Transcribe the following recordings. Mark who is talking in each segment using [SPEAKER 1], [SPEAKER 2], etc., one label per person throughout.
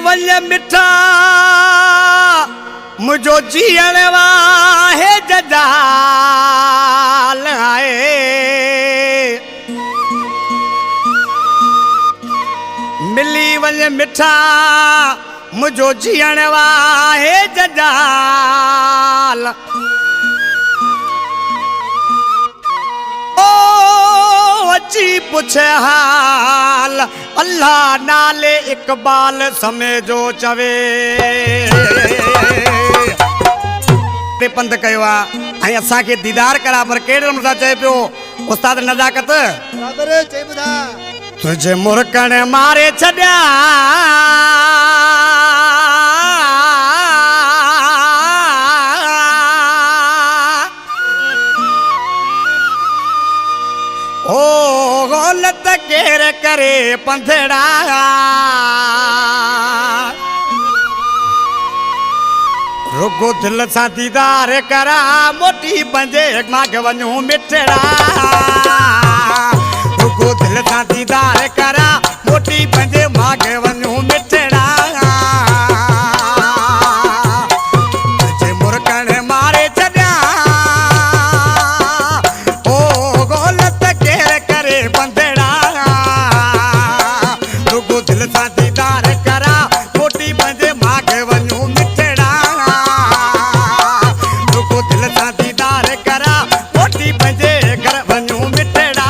[SPEAKER 1] वञ मिठा मुझो जीअण वाहे जजाल आहे मिली वञ मिठा मुझो जीअण वाहे जजाल अची पुछे हाल अल्लाह नाले इकबाल समय जो चवे पंध कयो आहे असां खे दीदार करा पर केड़े नमूने चए पियो उस्ताद नज़ाकत तुझे मुरकण मारे छॾिया ओ गलत केर करे पंधड़ा रुगो दिल सां दीदार करा मोटी पंजे माग वञूं मिठड़ा रुगो दिल सां दीदार करा मोटी पंजे माग वञूं मिठड़ा तुझे मुरकण मारे छॾिया ओ गलत केर करे पंधड़ा रुगो दिल सां दीदार करा मोटी पंजे माग वञूं मिठड़ा रुगो दिल सां दीदार करा मोटी पंजे घर वञूं मिठड़ा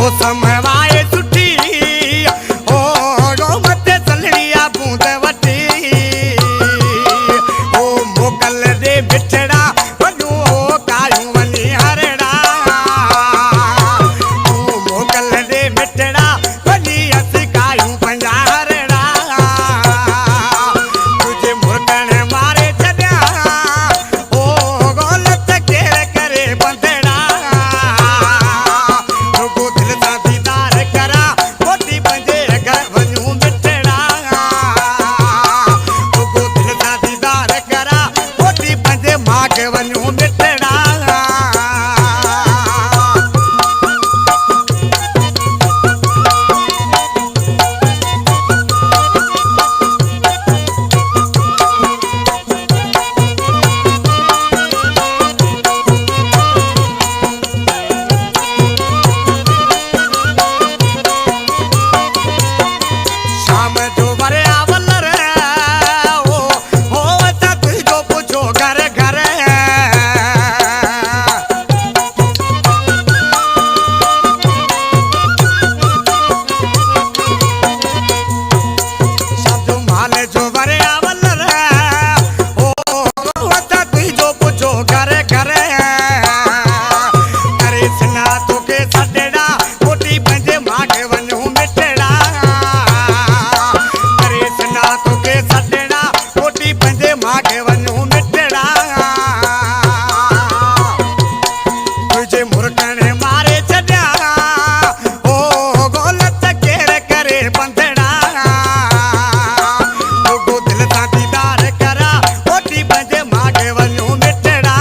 [SPEAKER 1] मौसम वाए सुठी ओ रो मते सलड़िया बूंद वठी ओ मोकल दे बिछड़ा वञो कायूं वञी हरड़ा ओ मोकल दे बिछड़ा वञी असी कायूं पंजा हरड़ा तुझे मुरकण मारे छॾिया ओ गलत केर करे पंधड़ा रुगो दिल सां दीदार करा मोटी पंजे घर वञूं मिठड़ा रुगो दिल सां दीदार करा मोटी पंजे माग वञूं मिठड़ा शाम जो वरिया वलर ओ वचा तुझो पुछो घर घर शाम जो माल जो वरिया वलर ओ वचा तुझो पुछो घर घर करे सिना तोखे सॾड़ा मोटी पंहिंजे माग वञूं मिठड़ा करे सिना तोखे सॾड़ा मोटी पंहिंजे माग वञूं मिठड़ा तुझे मुरकण मारे छॾिया ओ गलत केर करे पंधड़ा रुगो दिल सां दीदार करा मोटी पंहिंजे माग वञूं मिठड़ा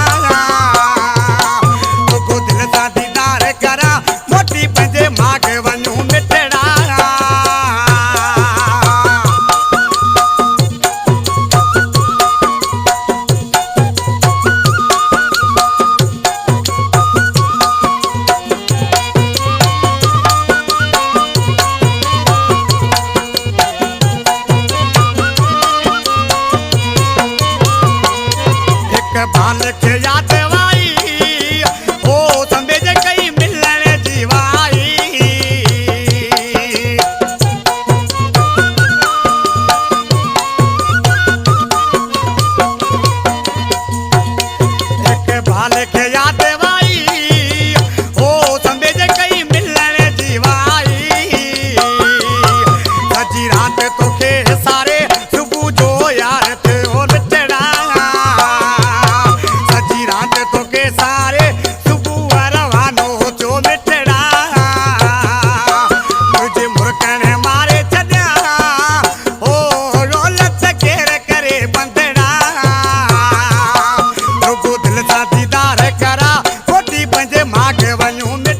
[SPEAKER 1] रुगो दिल सां दीदार करा मोटी पंहिंजे माग वञूं मिठड़ा इकबाल खे याद वाई ओ संबे जे कई मिलण जी वाई इकबाल खे याद वाई ओ मांगे वञूं मिट